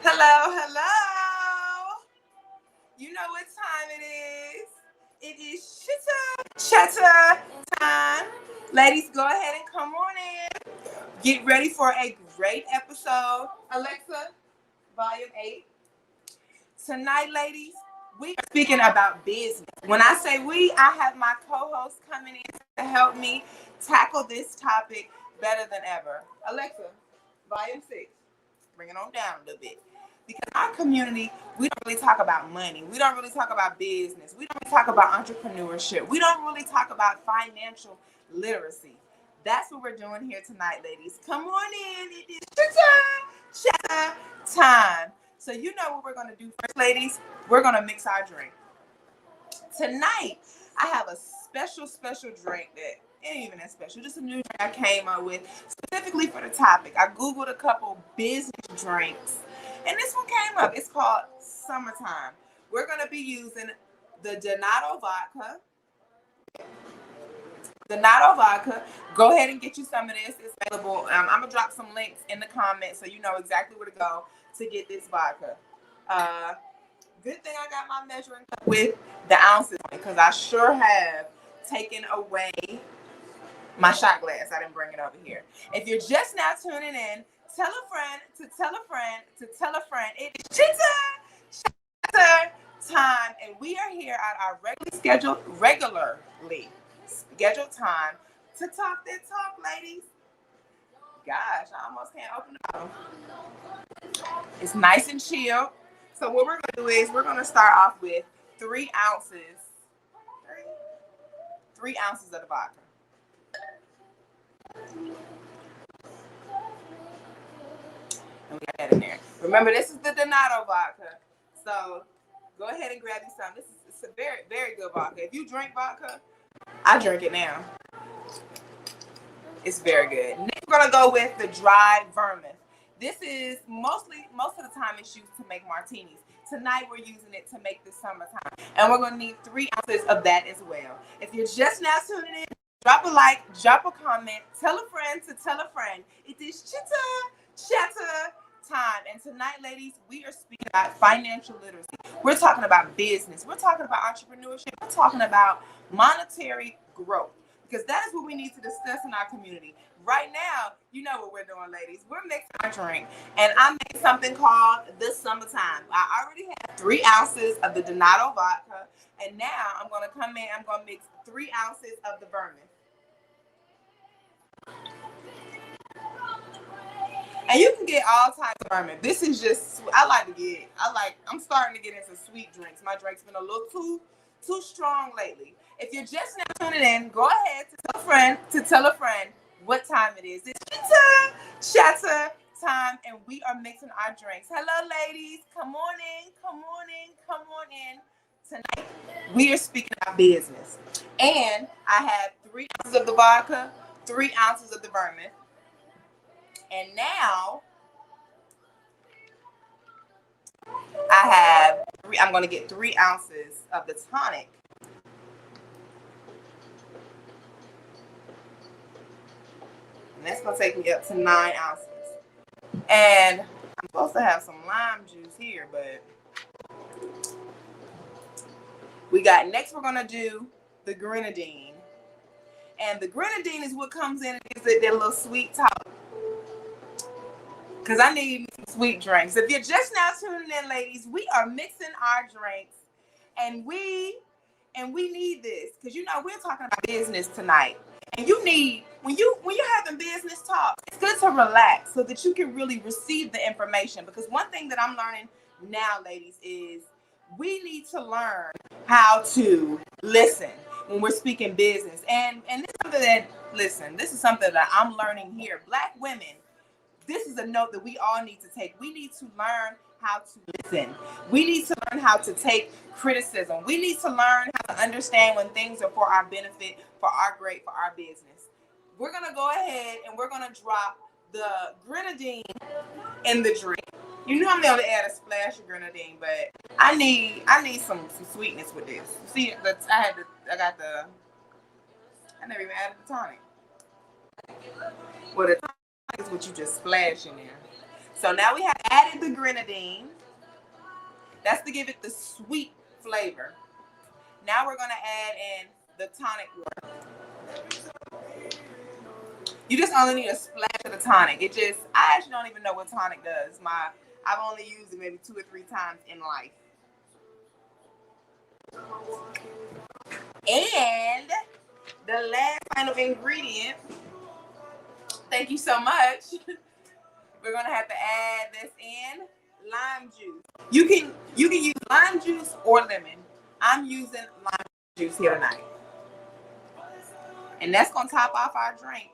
Hello, hello. You know what time it is. It is Chitter Chatter time. Ladies, go ahead and come on in. Get ready for a great episode. Alexa, volume 8. Tonight, ladies, we are speaking about business. When I say we, I have my co-host coming in to help me tackle this topic better than ever. Alexa, volume 6. Bring it on down a little bit. Because our community, we don't really talk about money. We don't really talk about business. We don't really talk about entrepreneurship. We don't really talk about financial literacy. That's what we're doing here tonight, ladies. Come on in. It is Chitter time. So you know what we're going to do first, ladies? We're going to mix our drink. Tonight, I have a special drink that ain't even that special. Just a new drink I came up with specifically for the topic. I Googled a couple business drinks, and this one came up. It's called Summertime. We're going to be using the Donato vodka. Donato vodka. Go ahead and get you some of this. It's available. I'm going to drop some links in the comments so you know exactly where to go to get this vodka. Good thing I got my measuring cup with the ounces because I sure have taken away my shot glass. I didn't bring it over here. If you're just now tuning in, tell a friend to tell a friend to tell a friend. It is Chitter Chatter time, and we are here at our regularly scheduled time to talk that talk, ladies. Gosh, I almost can't open the bottle. It's nice and chill. So what we're going to do is we're going to start off with 3 ounces. 3 ounces of the vodka. And we got that in there. Remember, this is the Donato vodka. So go ahead and grab you some. It's a very, very good vodka. If you drink vodka, I drink it now. It's very good. Next, we're going to go with the dried vermouth. This is most of the time it's used to make martinis. Tonight we're using it to make this summertime. And we're going to need 3 ounces of that as well. If you're just now tuning in, drop a like, drop a comment, tell a friend to tell a friend. It is Chitter Chatter time. And tonight, ladies, we are speaking about financial literacy. We're talking about business. We're talking about entrepreneurship. We're talking about monetary growth. Because that is what we need to discuss in our community. Right now, you know what we're doing, ladies. We're mixing our drink. And I made something called the Summertime. I already have 3 ounces of the Donato vodka. And now I'm going to come in. I'm going to mix 3 ounces of the vermouth. And you can get all types of vermouth. This is just, I'm starting to get into sweet drinks. My drink's been a little too strong lately. If you're just now tuning in, go ahead to tell a friend what time it is. It's Chitter Chatter time, and we are mixing our drinks. Hello, ladies. Come on in. Tonight, we are speaking about business. And I have 3 ounces of the vodka, 3 ounces of the vermouth. And now, I'm going to get 3 ounces of the tonic. And that's going to take me up to 9 ounces. And I'm supposed to have some lime juice here, but next we're going to do the grenadine. And the grenadine is what comes in and gives it that little sweet top. Because I need some sweet drinks. If you're just now tuning in, ladies, we are mixing our drinks. And we need this. Because, we're talking about business tonight. And you need, when you're having business talk, it's good to relax so that you can really receive the information. Because one thing that I'm learning now, ladies, is we need to learn how to listen when we're speaking business. And this is something that I'm learning here. Black women, this is a note that we all need to take. We need to learn how to listen. We need to learn how to take criticism. We need to learn how to understand when things are for our benefit, for our business. We're going to go ahead and we're going to drop the grenadine in the drink. You know I'm going to add a splash of grenadine, but I need some sweetness with this. See, I never even added the tonic. Well, the tonic is what you just splash in there. So now we have added the grenadine. That's to give it the sweet flavor. Now we're going to add in the tonic water. You just only need a splash of the tonic. I actually don't even know what tonic does. I've only used it maybe 2 or 3 times in life. And the last final ingredient, thank you so much. We're gonna have to add this in lime juice. You can use lime juice or lemon. I'm using lime juice here tonight. And that's gonna top off our drink.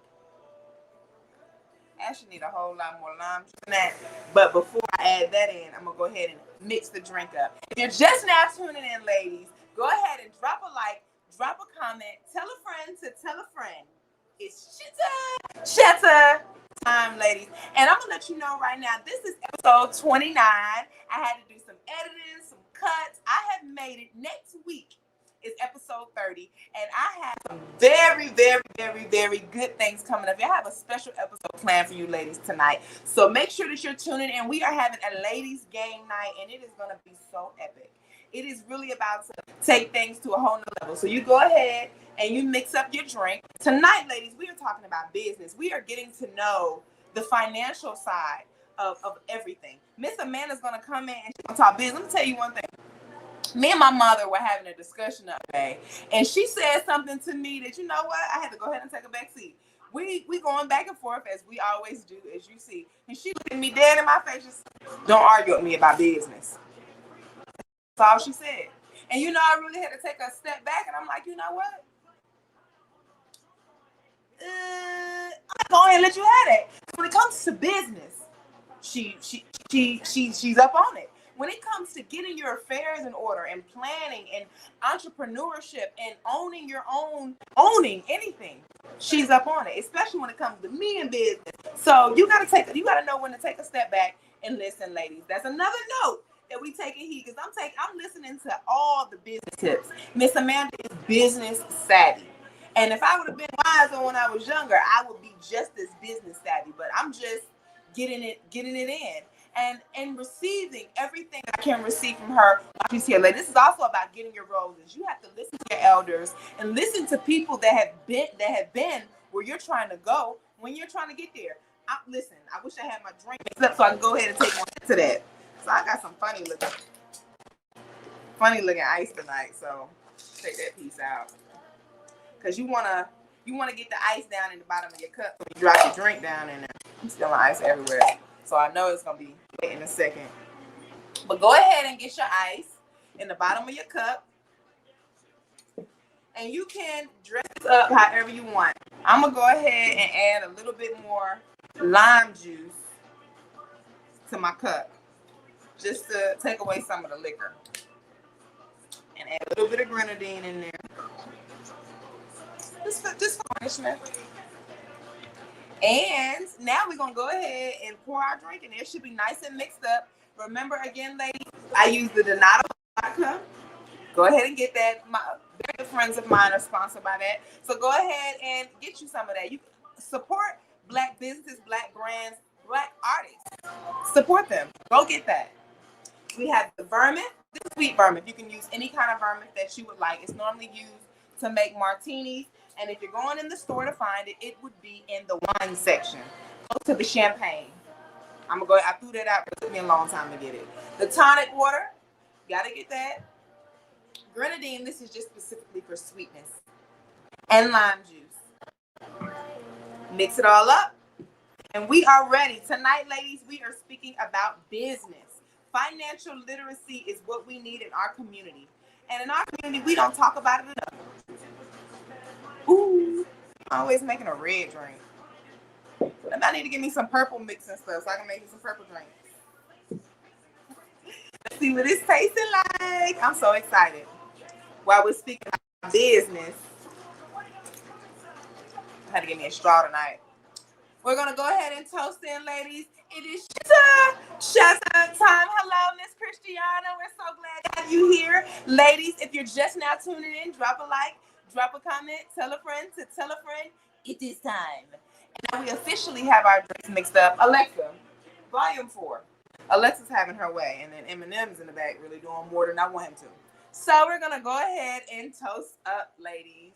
Actually need a whole lot more lime juice than that. But before I add that in, I'm gonna go ahead and mix the drink up. If you're just now tuning in, ladies, go ahead and drop a like, drop a comment, tell a friend to tell a friend. It's Chitter Chatter time, ladies. And I'm gonna let you know right now, this is episode 29. I had to do some editing, some cuts. I have made it. Next week is episode 30, and I have some very, very, very, very good things coming up. I have a special episode planned for you ladies tonight, so make sure that you're tuning in. We are having a ladies game night, and it is going to be so epic. It is really about to take things to a whole nother level. So you go ahead and you mix up your drink. Tonight, ladies, we are talking about business. We are getting to know the financial side of everything. Miss Amanda's going to come in and she's going to talk business. Let me tell you one thing. Me and my mother were having a discussion the other day, and she said something to me that, you know what, I had to go ahead and take a back seat. We going back and forth as we always do, as you see. And she looked at me dead in my face, just, don't argue with me about business. That's all she said. And you know, I really had to take a step back, and I'm like, you know what? I'm going ahead and let you have it. When it comes to business, she's up on it. When it comes to getting your affairs in order and planning and entrepreneurship and owning anything, she's up on it, especially when it comes to me and business. So you gotta know when to take a step back and listen, ladies. That's another note that we take in heed, because I'm listening to all the business tips. Miss Amanda is business savvy. And if I would have been wiser when I was younger, I would be just as business savvy. But I'm just getting it in. And receiving everything I can receive from her while she's here. Like, this is also about getting your roses. You have to listen to your elders and listen to people that have been where you're trying to go when you're trying to get there. Listen, I wish I had my drink mixed up so I can go ahead and take one to that. So I got some funny looking ice tonight. So take that piece out, because you wanna get the ice down in the bottom of your cup when you drop your drink down in there. I'm spilling ice everywhere. So I know it's going to be wet in a second. But go ahead and get your ice in the bottom of your cup. And you can dress it up however you want. I'm going to go ahead and add a little bit more lime juice to my cup, just to take away some of the liquor. And add a little bit of grenadine in there. Just for punishment. And now we're going to go ahead and pour our drink in there. It should be nice and mixed up. Remember, again, ladies, I use the Donato vodka. Go ahead and get that. Very good friends of mine are sponsored by that. So go ahead and get you some of that. You support Black businesses, Black brands, Black artists. Support them. Go get that. We have the vermouth. This is sweet vermouth. You can use any kind of vermouth that you would like. It's normally used to make martinis. And if you're going in the store to find it, it would be in the wine section. Go to the champagne. I threw that out, but it took me a long time to get it. The tonic water, gotta get that. Grenadine, this is just specifically for sweetness. And lime juice. Mix it all up. And we are ready. Tonight, ladies, we are speaking about business. Financial literacy is what we need in our community. And in our community, we don't talk about it enough. Ooh, I'm always making a red drink. And I need to get me some purple mix and stuff so I can make me some purple drinks. Let's see what it's tasting like. I'm so excited. While we're speaking about business, I had to get me a straw tonight. We're going to go ahead and toast in, ladies. It is Chitter time. Hello, Miss Christiana. We're so glad to have you here. Ladies, if you're just now tuning in, drop a like. Drop a comment, tell a friend to tell a friend, it is time. And now we officially have our drinks mixed up. Alexa, Volume 4. Alexa's having her way, and then Eminem's in the back really doing more than I want him to. So we're going to go ahead and toast up, ladies.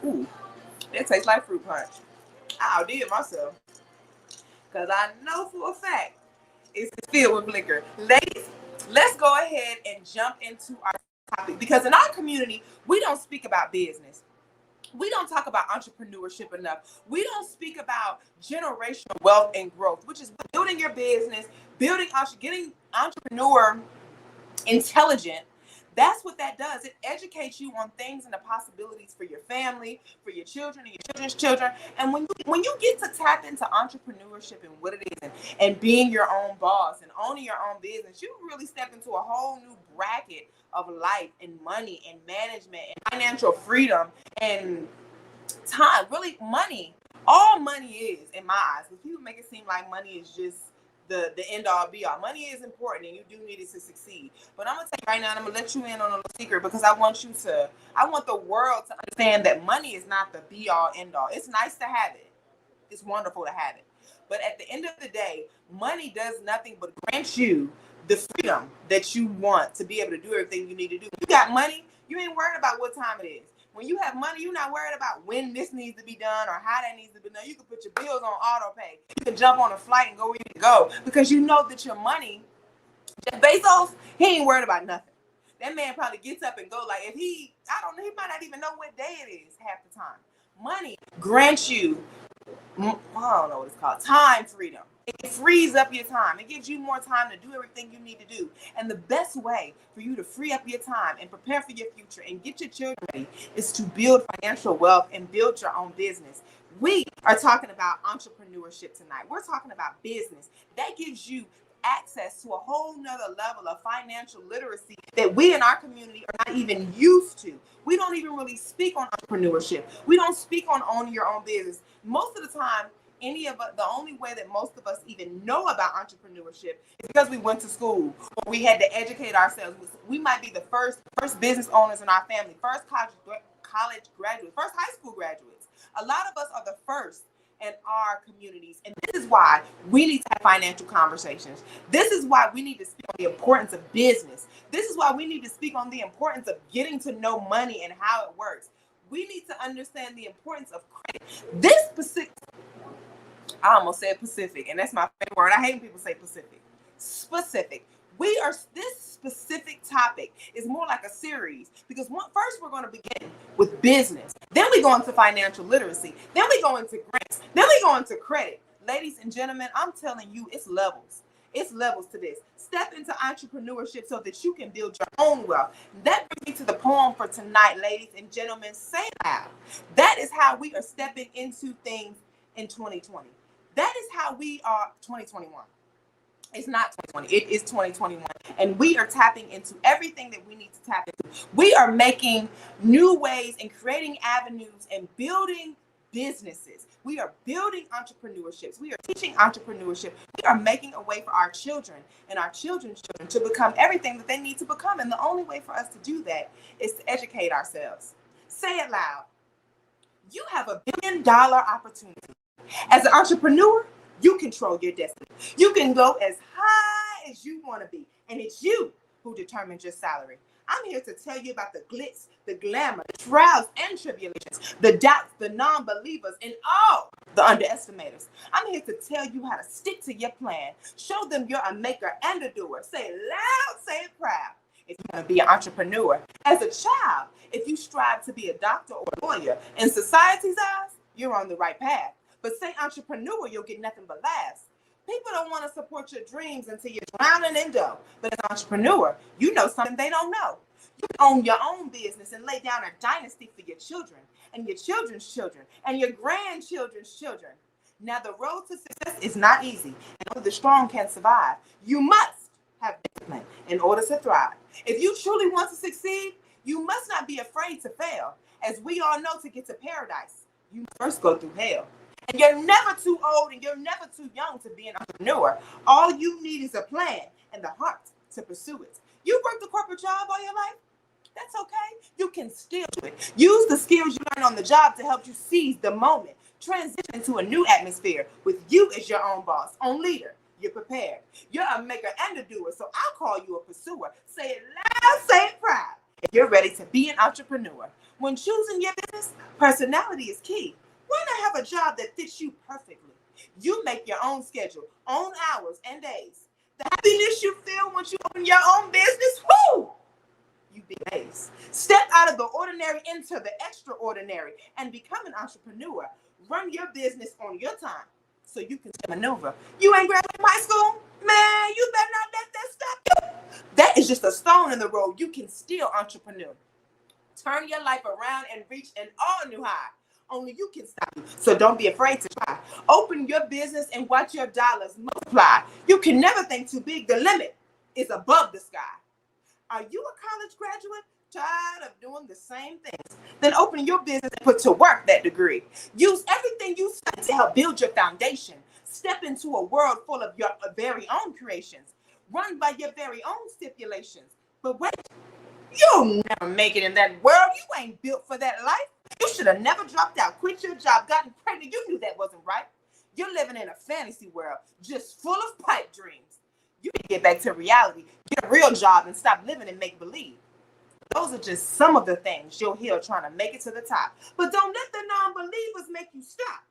Ooh, that tastes like fruit punch. I outdid myself. Because I know for a fact it's filled with liquor. Ladies, let's go ahead and jump into our topic. Because in our community, we don't speak about business. We don't talk about entrepreneurship enough. We don't speak about generational wealth and growth, which is building your business, getting entrepreneur intelligent. That's what that does. It educates you on things and the possibilities for your family, for your children, and your children's children. And when you get to tap into entrepreneurship and what it is, and being your own boss and owning your own business, you really step into a whole new bracket of life and money and management and financial freedom and time. Really, money. All money is, in my eyes, because people make it seem like money is just the end all be all. Money is important and you do need it to succeed. But I'm gonna tell you right now, and I'm gonna let you in on a little secret, because I want the world to understand that money is not the be all end all. It's nice to have it. It's wonderful to have it. But at the end of the day, money does nothing but grant you the freedom that you want to be able to do everything you need to do. You got money, you ain't worried about what time it is. When you have money, you're not worried about when this needs to be done or how that needs to be done. You can put your bills on auto pay. You can jump on a flight and go where you need to go, because you know that your money, Jeff Bezos, he ain't worried about nothing. That man probably gets up and go, like, he might not even know what day it is half the time. Money grants you, I don't know what it's called, time freedom. It frees up your time. It gives you more time to do everything you need to do. And the best way for you to free up your time and prepare for your future and get your children ready is to build financial wealth and build your own business. We are talking about entrepreneurship tonight. We're talking about business. That gives you access to a whole nother level of financial literacy that we in our community are not even used to. We don't even really speak on entrepreneurship. We don't speak on owning your own business. Most of the time, the only way that most of us even know about entrepreneurship is because we went to school or we had to educate ourselves. We might be the first business owners in our family, first college graduates, first high school graduates. A lot of us are the first in our communities. And this is why we need to have financial conversations. This is why we need to speak on the importance of business. This is why we need to speak on the importance of getting to know money and how it works. We need to understand the importance of credit. I almost said Pacific, and that's my favorite word. I hate when people say Pacific. Specific. This specific topic is more like a series, because first we're going to begin with business. Then we go into financial literacy. Then we go into grants. Then we go into credit. Ladies and gentlemen, I'm telling you, it's levels. It's levels to this. Step into entrepreneurship so that you can build your own wealth. That brings me to the poem for tonight, ladies and gentlemen. Say it loud. That is how we are stepping into things in 2020. That is how we are 2021. It's not 2020. It is 2021. And we are tapping into everything that we need to tap into. We are making new ways and creating avenues and building businesses. We are building entrepreneurships. We are teaching entrepreneurship. We are making a way for our children and our children's children to become everything that they need to become. And the only way for us to do that is to educate ourselves. Say it loud. You have $1 billion opportunity. As an entrepreneur, you control your destiny. You can go as high as you want to be, and it's you who determines your salary. I'm here to tell you about the glitz, the glamour, the trials and tribulations, the doubts, the non-believers, and all the underestimators. I'm here to tell you how to stick to your plan. Show them you're a maker and a doer. Say it loud, say it proud. If you want to be an entrepreneur, as a child, if you strive to be a doctor or a lawyer, in society's eyes, you're on the right path. But say entrepreneur, you'll get nothing but laughs. People don't want to support your dreams until you're drowning in dough. But as an entrepreneur, you know something they don't know. You can own your own business and lay down a dynasty for your children and your children's children and your grandchildren's children. Now, the road to success is not easy, and only the strong can survive. You must have discipline in order to thrive. If you truly want to succeed, you must not be afraid to fail. As we all know, to get to paradise, you first go through hell. And you're never too old and you're never too young to be an entrepreneur. All you need is a plan and the heart to pursue it. You worked a corporate job all your life? That's okay. You can still do it. Use the skills you learn on the job to help you seize the moment. Transition into a new atmosphere with you as your own boss, own leader. You're prepared. You're a maker and a doer, so I'll call you a pursuer. Say it loud, say it proud. If you're ready to be an entrepreneur. When choosing your business, personality is key. Why not have a job that fits you perfectly? You make your own schedule, own hours and days. The happiness you feel once you open your own business, whoo! You be amazed. Step out of the ordinary into the extraordinary and become an entrepreneur. Run your business on your time so you can maneuver. You ain't graduated from high school? Man, you better not let that stop you. That is just a stone in the road. You can still entrepreneur. Turn your life around and reach an all-new high. Only you can stop you, so don't be afraid to try. Open your business and watch your dollars multiply. You can never think too big. The limit is above the sky. Are you a college graduate tired of doing the same things? Then open your business and put to work that degree. Use everything you study to help build your foundation. Step into a world full of your very own creations. Run by your very own stipulations. But wait, you'll never make it in that world. You ain't built for that life. You should have never dropped out, quit your job, gotten pregnant. You knew that wasn't right. You're living in a fantasy world, just full of pipe dreams. You need to get back to reality, get a real job, and stop living in make-believe. Those are just some of the things you'll hear trying to make it to the top. But don't let the non-believers make you stop.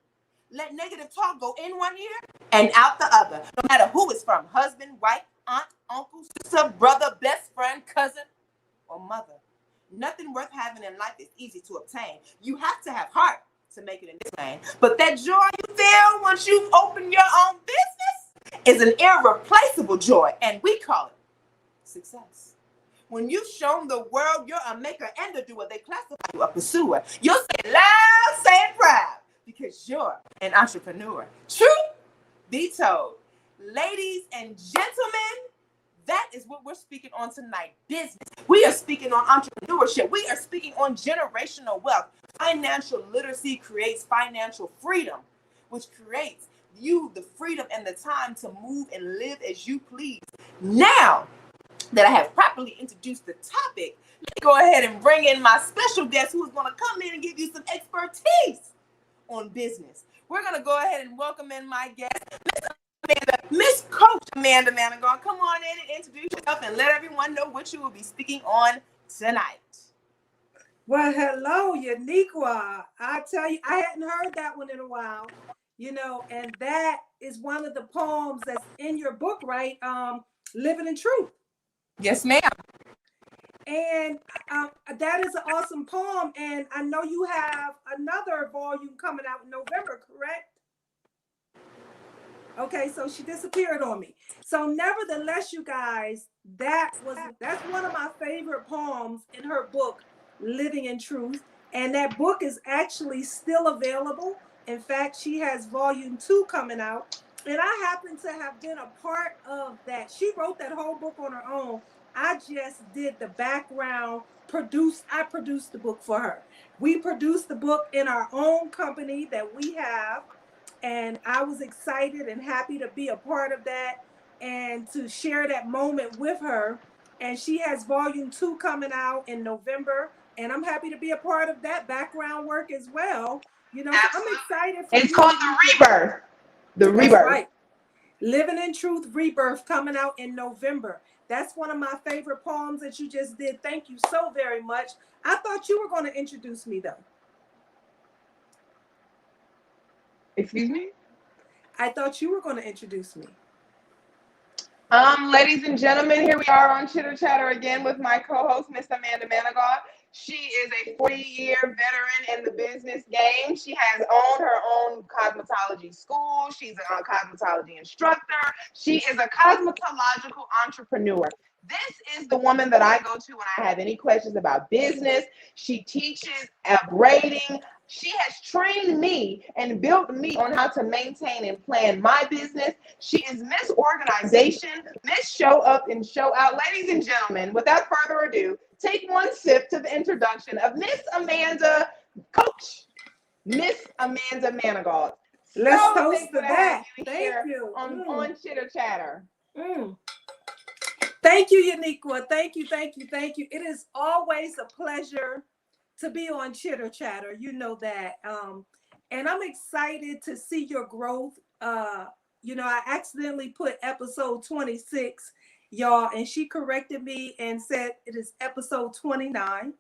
Let negative talk go in one ear and out the other, no matter who it's from, husband, wife, aunt, uncle, sister, brother, best friend, cousin, or mother. Nothing worth having in life is easy to obtain. You have to have heart to make it in this lane. But that joy you feel once you've opened your own business is an irreplaceable joy, and we call it success. When you've shown the world you're a maker and a doer, they classify you a pursuer. You'll say loud, say it proud, because you're an entrepreneur. Truth be told, ladies and gentlemen, that is what we're speaking on tonight. Business. We are speaking on entrepreneurship. We are speaking on generational wealth. Financial literacy creates financial freedom, which creates you the freedom and the time to move and live as you please. Now that I have properly introduced the topic, let me go ahead and bring in my special guest who is going to come in and give you some expertise on business. We're going to go ahead and welcome in my guest, Miss Coach Amanda Manigault. Come on in and introduce yourself and let everyone know what you will be speaking on tonight. Well, hello, Uniquia. I tell you, I hadn't heard that one in a while, and that is one of the poems that's in your book, right? Living in Truth. Yes, ma'am. And that is an awesome poem. And I know you have another volume coming out in November, correct? Okay, so she disappeared on me. So nevertheless, you guys, that's one of my favorite poems in her book, Living in Truth. And that book is actually still available. In fact, she has volume 2 coming out. And I happen to have been a part of that. She wrote that whole book on her own. I just did the background, I produced the book for her. We produced the book in our own company that we have. And I was excited and happy to be a part of that and to share that moment with her. And she has volume 2 coming out in November. And I'm happy to be a part of that background work as well. So I'm excited for It's called The Rebirth. The Rebirth. That's right. Living in Truth Rebirth coming out in November. That's one of my favorite poems that you just did. Thank you so very much. I thought you were going to introduce me, though. Excuse me? I thought you were going to introduce me. Ladies and gentlemen, here we are on Chitter Chatter again with my co-host, Miss Amanda Manigault. She is a 40-year veteran in the business game. She has owned her own cosmetology school. She's a cosmetology instructor. She is a cosmetological entrepreneur. This is the woman that I go to when I have any questions about business. She teaches braiding. She has trained me and built me on how to maintain and plan my business. She is Miss Organization, Miss Show Up and Show Out. Ladies and gentlemen, without further ado, take one sip to the introduction of Miss Amanda, Coach Miss Amanda Manigault. Let's toast to that. Thank you. On Chitter Chatter. Thank you, Uniquia. Thank you, thank you, thank you. It is always a pleasure to be on Chitter Chatter. You know that. And I'm excited to see your growth. I accidentally put episode 26, y'all, and she corrected me and said it is episode 29.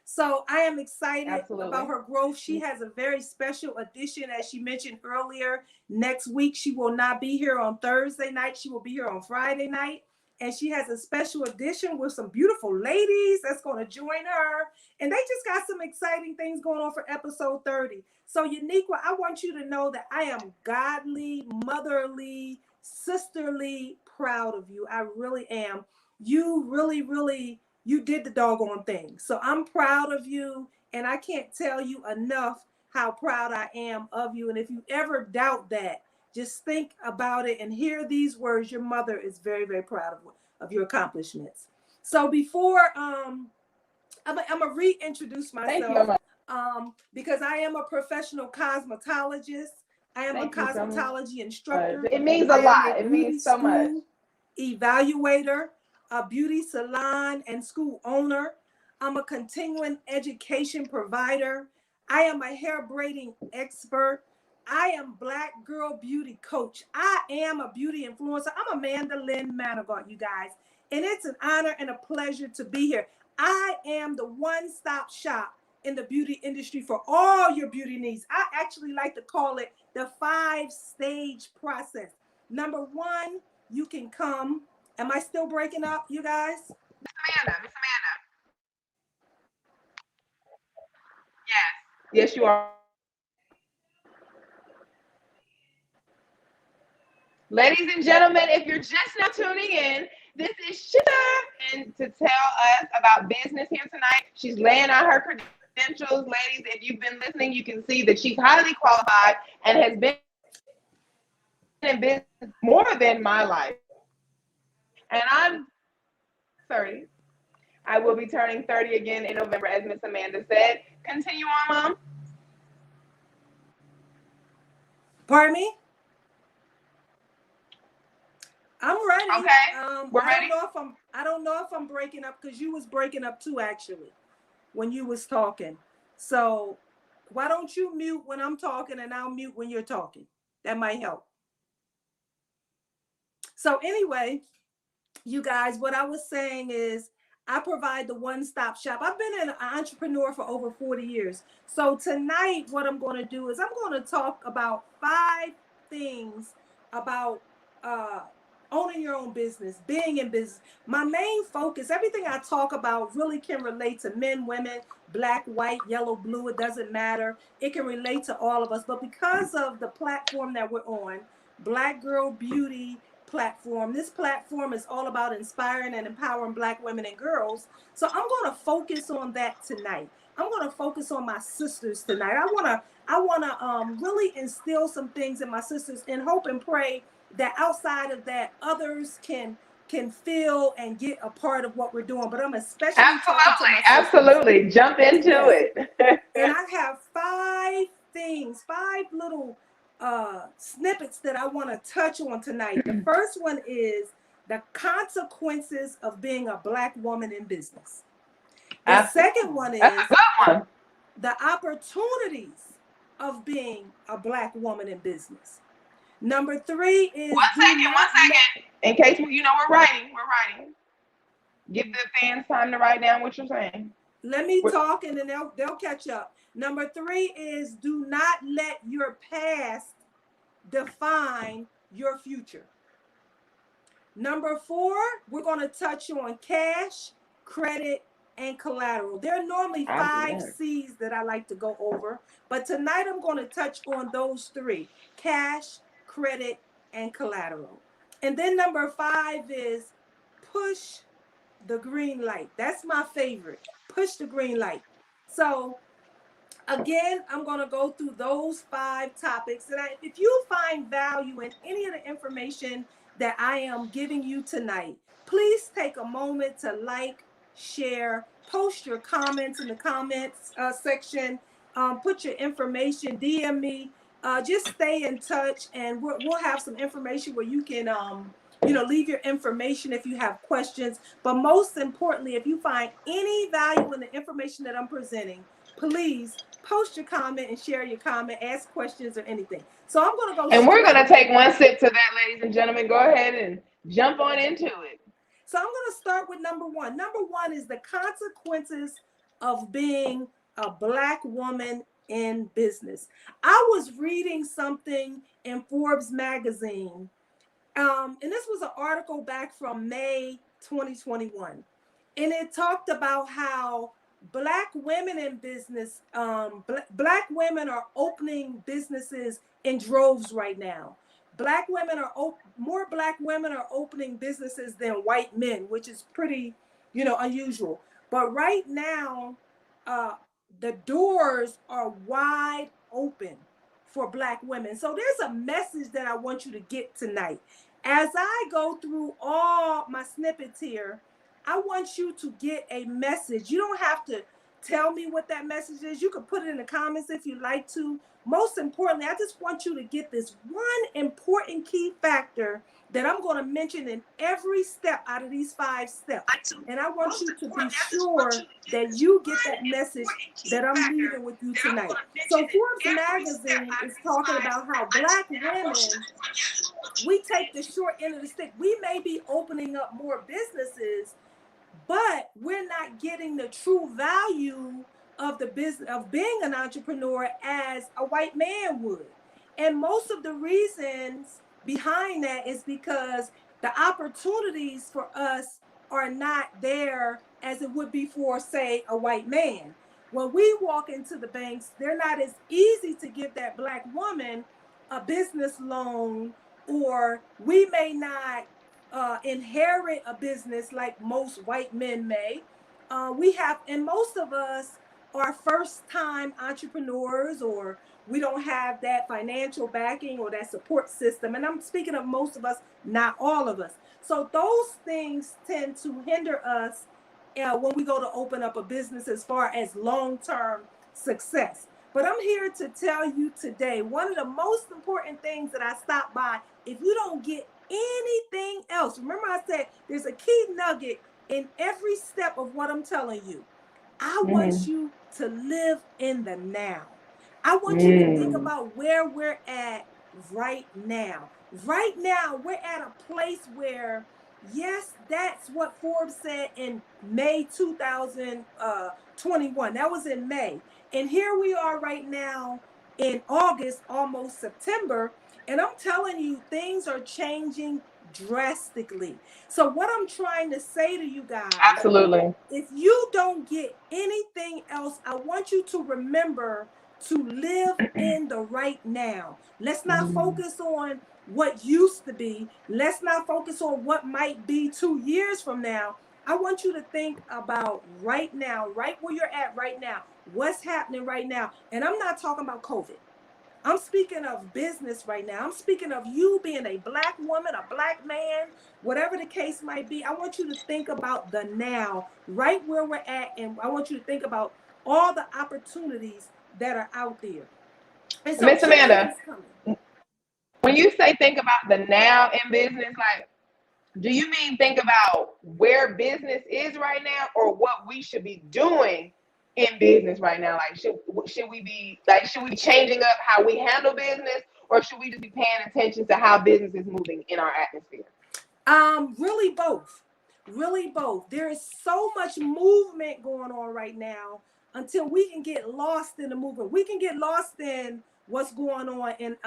So I am excited about her growth. She has a very special edition, as she mentioned earlier. Next week, she will not be here on Thursday night. She will be here on Friday night. And she has a special edition with some beautiful ladies that's going to join her. And they just got some exciting things going on for episode 30. So, Uniquia, I want you to know that I am godly, motherly, sisterly proud of you. I really am. You really, you did the doggone thing. So I'm proud of you. And I can't tell you enough how proud I am of you. And if you ever doubt that, just think about it and hear these words. Your mother is very, very proud of your accomplishments. So before I'm gonna reintroduce myself because I am a professional cosmetologist. I am a cosmetology instructor. It means a lot. It means so much. Evaluator, a beauty salon and school owner. I'm a continuing education provider. I am a hair braiding expert. I am Black Girl Beauty Coach. I am a beauty influencer. I'm Amanda Manigault, you guys. And it's an honor and a pleasure to be here. I am the one-stop shop in the beauty industry for all your beauty needs. I actually like to call it the 5-stage process. Number one, you can come. Am I still breaking up, you guys? Miss Amanda. Yes, you are. Ladies and gentlemen, if you're just now tuning in, this is Chitter, and to tell us about business here tonight. She's laying out her credentials. Ladies, if you've been listening, you can see that she's highly qualified and has been in business more than my life. And I'm 30. I will be turning 30 again in November, as Miss Amanda said. Continue on, Mom. Pardon me? I'm ready. Okay. We're ready. I don't know if I'm breaking up because you was breaking up too, actually, when you was talking. So why don't you mute when I'm talking and I'll mute when you're talking? That might help. So anyway, you guys, what I was saying is I provide the one-stop shop. I've been an entrepreneur for over 40 years. So tonight, what I'm going to do is I'm going to talk about 5 things about owning your own business, being in business. My main focus, everything I talk about really can relate to men, women, black, white, yellow, blue, it doesn't matter. It can relate to all of us. But because of the platform that we're on, Black Girl Beauty platform, this platform is all about inspiring and empowering Black women and girls. So I'm going to focus on that tonight. I'm going to focus on my sisters tonight. I want to really instill some things in my sisters and hope and pray that outside of that, others can feel and get a part of what we're doing. But I'm especially absolutely jump into it. And I have 5 little snippets that I want to touch on tonight. The first one is the consequences of being a Black woman in business. The second one is the opportunities of being a Black woman in business. Number 3 is one second. In case we're writing. Give the fans time to write down what you're saying. Let me talk and then they'll catch up. Number 3 is do not let your past define your future. Number 4, we're going to touch on cash, credit, and collateral. There are normally 5 C's that I like to go over, but tonight I'm going to touch on those 3: cash, credit, and collateral. And then number 5 is push the green light. That's my favorite. Push the green light. So again, I'm going to go through those 5 topics. And if you find value in any of the information that I am giving you tonight, please take a moment to like, share, post your comments in the comments section, put your information, DM me. Just stay in touch, and we'll have some information where you can leave your information if you have questions. But most importantly, if you find any value in the information that I'm presenting, please post your comment and share your comment, ask questions or anything. So I'm going to go And we're straight. going to take one sip to that, ladies and gentlemen. Go ahead and jump on into it. So I'm going to start with number one. Number one is the consequences of being a Black woman in business. I was reading something in Forbes magazine, and this was an article back from May 2021. And it talked about how Black women in business, Black women are opening businesses in droves right now. More Black women are opening businesses than white men, which is pretty, unusual. But right now, uh, the doors are wide open for Black women. So there's a message that I want you to get tonight. As I go through all my snippets here, I want you to get a message. You don't have to tell me what that message is. You can put it in the comments if you like to. Most importantly, I just want you to get this one important key factor that I'm going to mention in every step out of these 5 steps. And I want you to be sure that you get that message that I'm leaving with you tonight. So Forbes magazine is talking about how Black women, we take the short end of the stick. We may be opening up more businesses, but we're not getting the true value of the business of being an entrepreneur as a white man would. And most of the reasons behind that is because the opportunities for us are not there as it would be for, say, a white man. When we walk into the banks, they're not as easy to give that Black woman a business loan, or we may not inherit a business like most white men may. And most of us are first time entrepreneurs, or we don't have that financial backing or that support system. And I'm speaking of most of us, not all of us. So those things tend to hinder us when we go to open up a business as far as long-term success. But I'm here to tell you today, one of the most important things that I stopped by, if you don't get anything else, remember I said there's a key nugget in every step of what I'm telling you. I want you to live in the now. I want you to think about where we're at right now. Right now, we're at a place where, yes, that's what Forbes said in May 2021. That was in May. And here we are right now in August, almost September. And I'm telling you, things are changing drastically. So what I'm trying to say to you guys, absolutely, if you don't get anything else, I want you to remember to live in the right now. Let's not focus on what used to be. Let's not focus on what might be 2 years from now. I want you to think about right now, right where you're at right now. What's happening right now? And I'm not talking about COVID. I'm speaking of business right now. I'm speaking of you being a Black woman, a Black man, whatever the case might be. I want you to think about the now, right where we're at. And I want you to think about all the opportunities that are out there. And so Miss Amanda, when you say think about the now in business, like, do you mean think about where business is right now, or what we should be doing in business right now? Like, should we be changing up how we handle business, or should we just be paying attention to how business is moving in our atmosphere? Really both. Really both. There is so much movement going on right now until we can get lost in the movement. We can get lost in what's going on in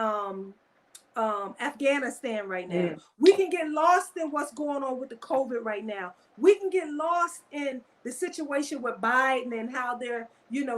Afghanistan right now. We can get lost in what's going on with the COVID right now. We can get lost in the situation with Biden and how they're,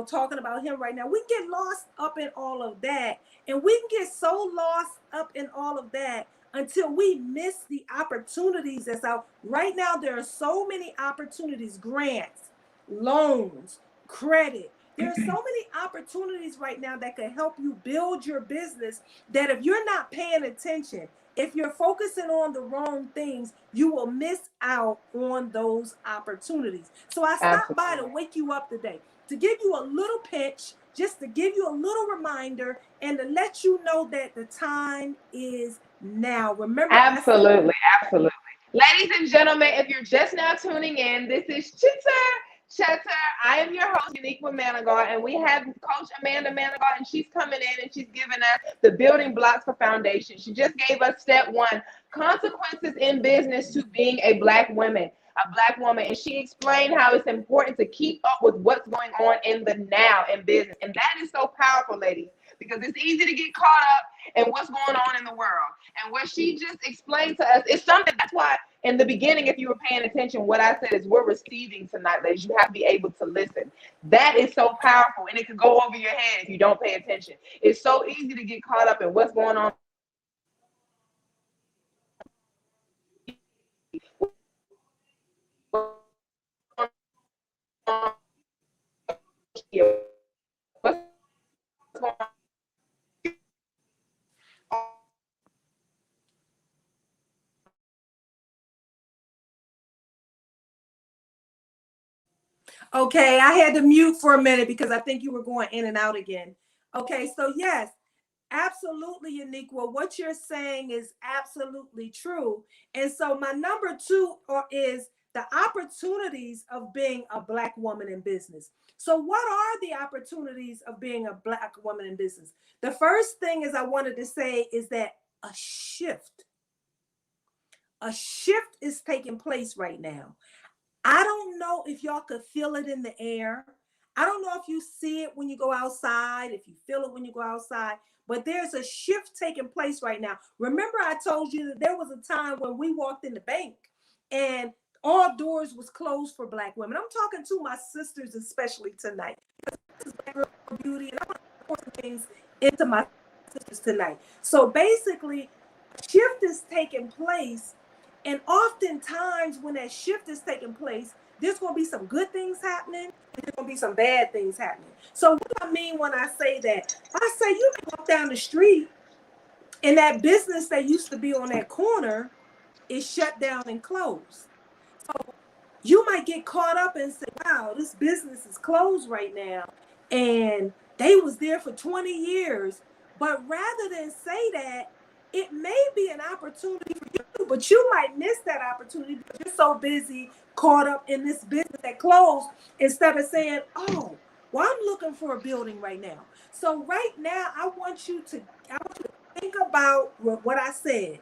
talking about him right now. We can get lost up in all of that. And we can get so lost up in all of that until we miss the opportunities that's out. Right now, there are so many opportunities, grants, loans, credit. There are so many opportunities right now that can help you build your business, that if you're not paying attention, if you're focusing on the wrong things, you will miss out on those opportunities. So I stopped by to wake you up today, to give you a little pinch, just to give you a little reminder and to let you know that the time is now. Remember, Absolutely, absolutely. Ladies and gentlemen, if you're just now tuning in, this is Chitter Chatter. I am your host, Uniquia Manigault, and we have Coach Amanda Manigault, and she's coming in and she's giving us the building blocks for foundation. She just gave us step one, consequences in business to being a Black woman. A Black woman, and she explained how it's important to keep up with what's going on in the now in business, and that is so powerful, ladies, because it's easy to get caught up in what's going on in the world. And what she just explained to us is something. That's why in the beginning, if you were paying attention, what I said is we're receiving tonight, ladies. You have to be able to listen. That is so powerful, and it could go over your head if you don't pay attention. It's so easy to get caught up in what's going on. What's going on? Okay, I had to mute for a minute because I think you were going in and out again. Okay, so yes, absolutely, Uniquia. What you're saying is absolutely true. And so my number two is the opportunities of being a Black woman in business. So what are the opportunities of being a Black woman in business? The first thing is I wanted to say is that a shift is taking place right now. I don't know if y'all could feel it in the air. I don't know if you see it when you go outside, if you feel it when you go outside, but there's a shift taking place right now. Remember, I told you that there was a time when we walked in the bank and all doors was closed for Black women. I'm talking to my sisters, especially tonight. This is Black Girl Beauty, and I want to pour some things into my sisters tonight. So basically, shift is taking place. And oftentimes when that shift is taking place, there's going to be some good things happening and there's going to be some bad things happening. So what I mean when I say that, I say you can walk down the street and that business that used to be on that corner is shut down and closed. So you might get caught up and say, wow, this business is closed right now. And they was there for 20 years. But rather than say that, it may be an opportunity for you, but you might miss that opportunity because you're so busy caught up in this business that closed instead of saying, oh, well, I'm looking for a building right now. So right now, I want you to think about what I said.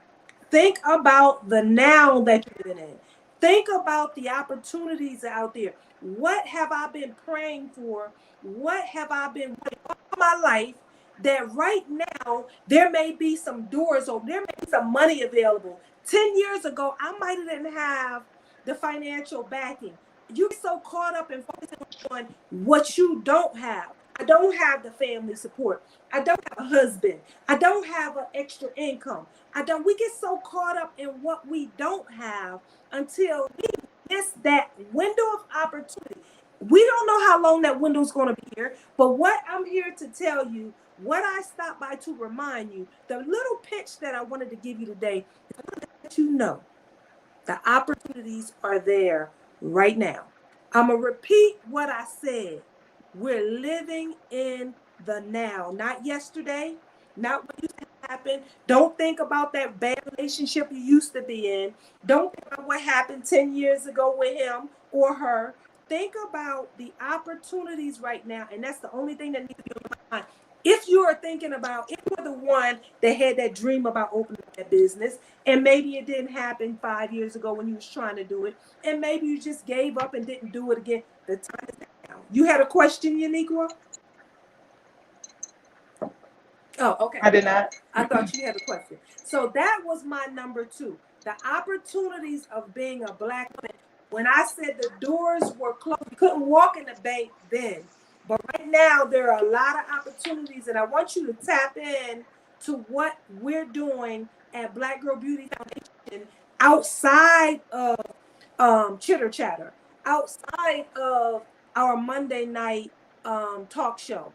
Think about the now that you're living in. Think about the opportunities out there. What have I been praying for? What have I been waiting all my life? That right now there may be some doors or there may be some money available. 10 years ago, I might have didn't have the financial backing. You get so caught up in focusing on what you don't have. I don't have the family support. I don't have a husband. I don't have an extra income. We get so caught up in what we don't have until we miss that window of opportunity. We don't know how long that window is going to be here, but what I'm here to tell you, what I stopped by to remind you, the little pitch that I wanted to give you today, I want to let you know the opportunities are there right now. I'm going to repeat what I said. We're living in the now, not yesterday, not what used to happen. Don't think about that bad relationship you used to be in. Don't think about what happened 10 years ago with him or her. Think about the opportunities right now, and that's the only thing that needs to be on your mind. If you are thinking about, if you're the one that had that dream about opening that business, and maybe it didn't happen 5 years ago when you was trying to do it, and maybe you just gave up and didn't do it again, the time is now. You had a question, Uniquia? Oh, okay. I did not. I thought you had a question. So that was my number two. The opportunities of being a Black woman. When I said the doors were closed, you couldn't walk in the bank then. But right now, there are a lot of opportunities, and I want you to tap in to what we're doing at Black Girl Beauty Foundation outside of Chitter Chatter, outside of our Monday night talk show.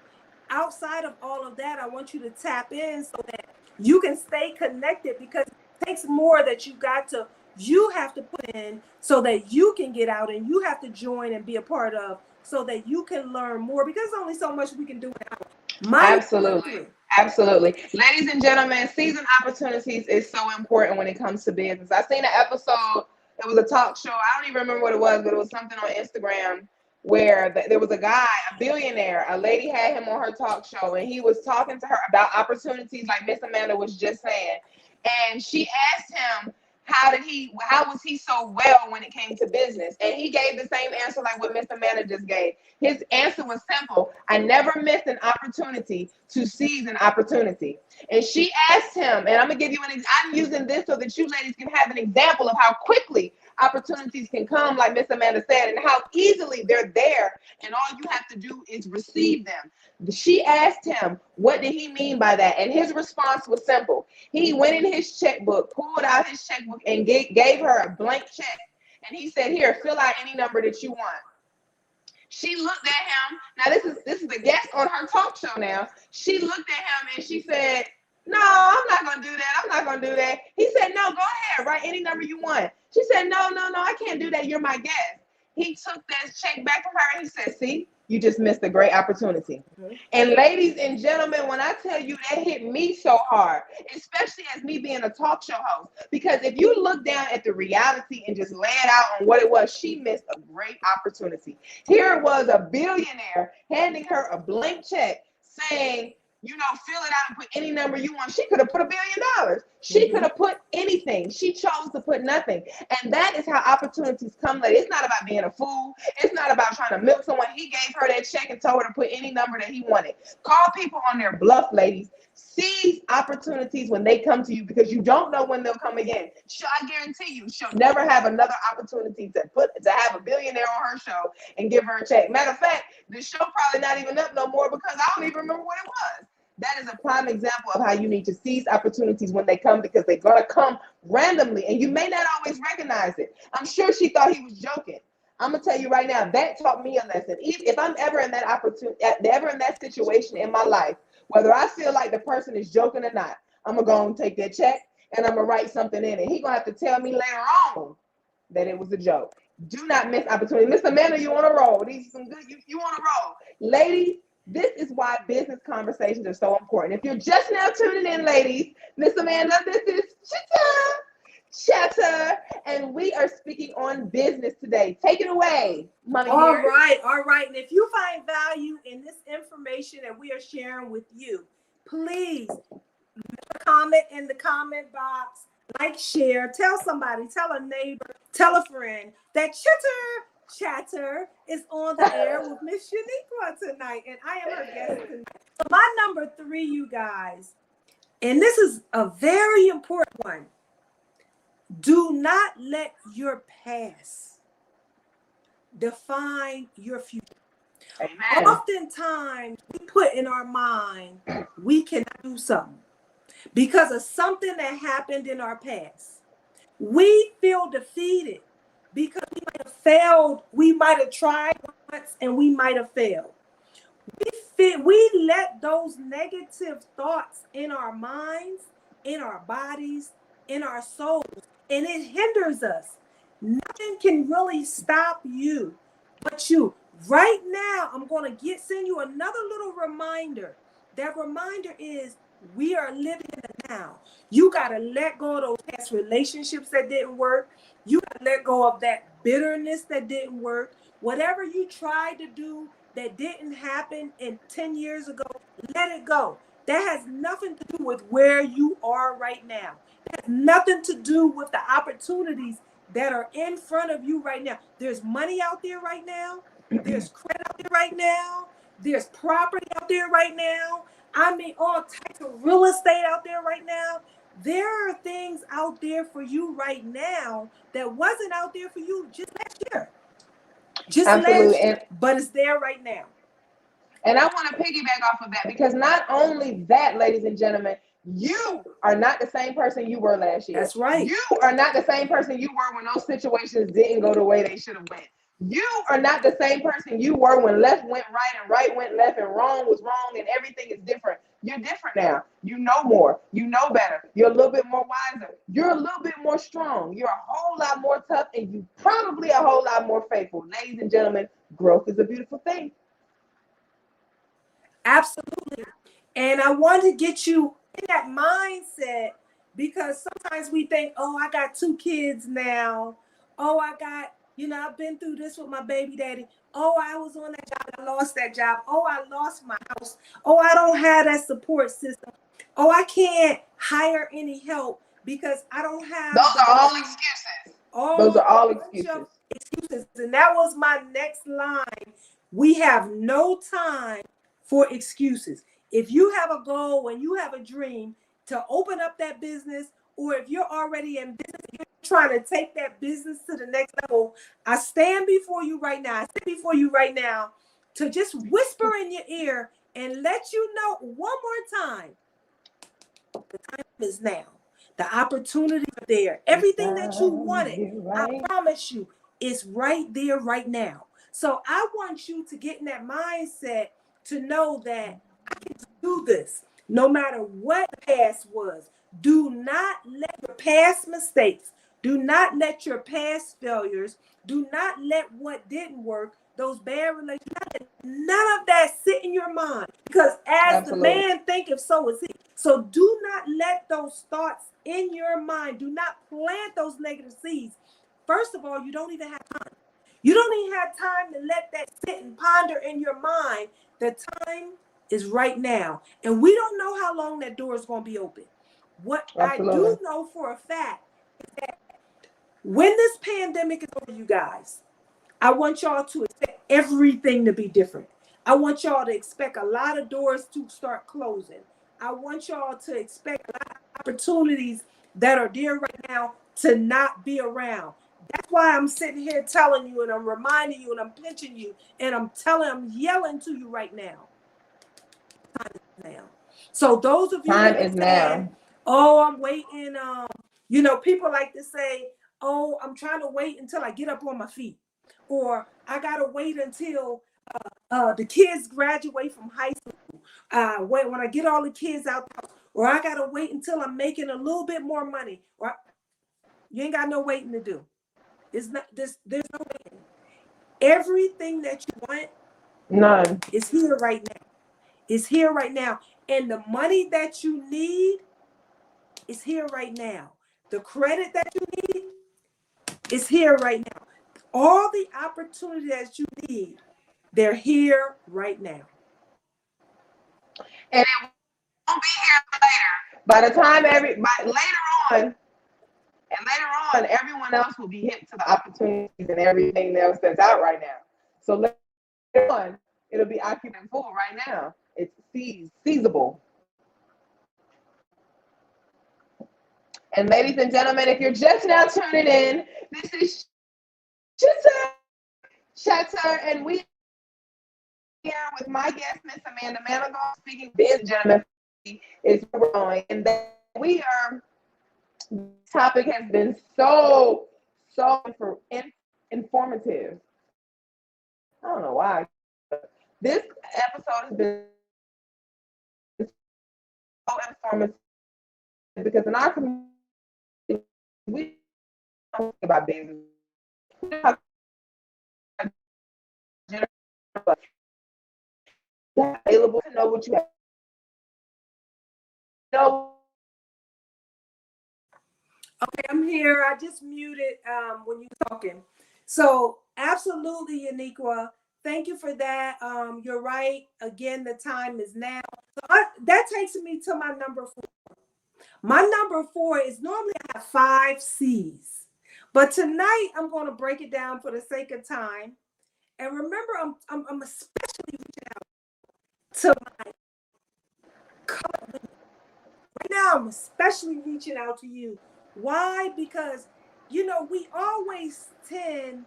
Outside of all of that, I want you to tap in so that you can stay connected, because it takes more that you have to put in so that you can get out and you have to join and be a part of so that you can learn more, because there's only so much we can do in an hour. My Absolutely. three. Absolutely. Ladies and gentlemen, season opportunities is so important when it comes to business. I seen an episode, it was a talk show. I don't even remember what it was, but it was something on Instagram where there was a guy, a billionaire, a lady had him on her talk show, and he was talking to her about opportunities like Miss Amanda was just saying. And she asked him, how was he so well when it came to business? And he gave the same answer like what Miss Amanda just gave. His answer was simple: I never missed an opportunity to seize an opportunity. And she asked him, and I'm gonna give you I'm using this so that you ladies can have an example of how quickly opportunities can come, like Miss Amanda said, and how easily they're there, and all you have to do is receive them. She asked him, what did he mean by that? And his response was simple. He went in his checkbook, pulled out his checkbook, and gave her a blank check. And he said, here, fill out any number that you want. She looked at him. Now, this is a guest on her talk show now. She looked at him and she said, no, I'm not going to do that. I'm not going to do that. He said, no, go ahead. Write any number you want. She said, no, I can't do that. You're my guest. He took that check back from her and he said, see, you just missed a great opportunity. Mm-hmm. And ladies and gentlemen, when I tell you that hit me so hard, especially as me being a talk show host, because if you look down at the reality and just lay it out on what it was, she missed a great opportunity. Here it was, a billionaire handing her a blank check saying, fill it out and put any number you want. She could have put $1 billion. She could have put anything. She chose to put nothing. And that is how opportunities come later. It's not about being a fool. It's not about trying to milk someone. He gave her that check and told her to put any number that he wanted. Call people on their bluff, ladies. Seize opportunities when they come to you, because you don't know when they'll come again. I guarantee you, she'll never have another opportunity to have a billionaire on her show and give her a check. Matter of fact, the show probably not even up no more, because I don't even remember what it was. That is a prime example of how you need to seize opportunities when they come, because they're going to come randomly and you may not always recognize it. I'm sure she thought he was joking. I'm going to tell you right now, that taught me a lesson. If I'm ever in that situation in my life, whether I feel like the person is joking or not, I'm going to go and take that check and I'm going to write something in it. He's going to have to tell me later on that it was a joke. Do not miss opportunity. Miss Amanda, you on a roll. These are some good, you on a roll. Ladies, this is why business conversations are so important. If you're just now tuning in, ladies, Miss Amanda, this is Chitter Chatter, and we are speaking on business today. Take it away, Mommy. All right. And if you find value in this information that we are sharing with you, please comment in the comment box, like, share, tell somebody, tell a neighbor, tell a friend that Chitter Chatter is on the air with Miss Uniquia tonight, and I am her guest tonight. So my number 3, you guys, and this is a very important one. Do not let your past define your future. Amen. Oftentimes, we put in our mind we cannot do something because of something that happened in our past. We feel defeated because we might have failed. We might have tried once and we might have failed. We let those negative thoughts in our minds, in our bodies, in our souls, and it hinders us. Nothing can really stop you but you. Right now, I'm going to send you another little reminder. That reminder is we are living in the now. You got to let go of those past relationships that didn't work. You got to let go of that bitterness that didn't work. Whatever you tried to do that didn't happen 10 years ago, let it go. That has nothing to do with where you are right now. That has nothing to do with the opportunities that are in front of you right now. There's money out there right now. There's credit out there right now. There's property out there right now. I mean, all types of real estate out there right now. There are things out there for you right now that wasn't out there for you just last year. But it's there right now. And I want to piggyback off of that, because not only that, ladies and gentlemen, you are not the same person you were last year. That's right. You are not the same person you were when those situations didn't go the way they should have went. You are not the same person you were when left went right and right went left and wrong was wrong and everything is different. You're different now. You know more. You know better. You're a little bit more wiser. You're a little bit more strong. You're a whole lot more tough and you probably a whole lot more faithful. Ladies and gentlemen, growth is a beautiful thing. Absolutely. And I want to get you in that mindset because sometimes we think, oh, I got 2 kids now. Oh, I got, I've been through this with my baby daddy. Oh, I was on that job. I lost that job. Oh, I lost my house. Oh, I don't have that support system. Oh, I can't hire any help because I don't have Those the are all money. excuses. Oh, Those are all excuses. excuses. And that was my next line. We have no time for excuses. If you have a goal and you have a dream to open up that business, or if you're already in business, you're trying to take that business to the next level, I stand before you right now. I stand before you right now to just whisper in your ear and let you know one more time. The time is now. The opportunities are there. Everything that you wanted, I promise you, is right there right now. So I want you to get in that mindset to know that I can do this no matter what the past was. Do not let your past mistakes, do not let your past failures, do not let what didn't work, those bad relationships, none of that sit in your mind. Because as the man thinketh, so is he. So do not let those thoughts in your mind, do not plant those negative seeds. First of all, you don't even have time. You don't even have time to let that sit and ponder in your mind. The time is right now. And we don't know how long that door is going to be open. What I do know for a fact is that when this pandemic is over, you guys, I want y'all to expect everything to be different. I want y'all to expect a lot of doors to start closing. I want y'all to expect a lot of opportunities that are there right now to not be around. That's why I'm sitting here telling you and I'm reminding you and I'm pinching you and I'm yelling to you right now. Time is now. So those of you time is now. Oh, I'm waiting. People like to say, oh, I'm trying to wait until I get up on my feet. Or I gotta wait until the kids graduate from high school. When I get all the kids out, or I gotta wait until I'm making a little bit more money. Or you ain't got no waiting to do. It's not this. There's no waiting. Everything that you want, none, is here right now. It's here right now, and the money that you need is here right now. The credit that you need is here right now. All the opportunity that you need, they're here right now. And it won't be here later. By the time later on, everyone else will be hip to the opportunities and everything else that's out right now. So later on, it'll be occupied full right now. It's feasible. And ladies and gentlemen, if you're just now tuning in, this is Chitter Chatter, and we are here with my guest, Miss Amanda Manigault, speaking business, gentlemen, is growing, and that we are. This topic has been so informative. I don't know why. This episode has been so informative because in our community, we talk about business. We talk about available to know what you have. Okay, I'm here. I just muted when you're talking. So absolutely, Uniquia. Thank you for that. You're right. Again, the time is now. So that takes me to my number 4. My number 4 is normally I have 5 C's, but tonight I'm going to break it down for the sake of time. And remember, I'm especially reaching out to my colored women. Right now, I'm especially reaching out to you. Why? Because, we always tend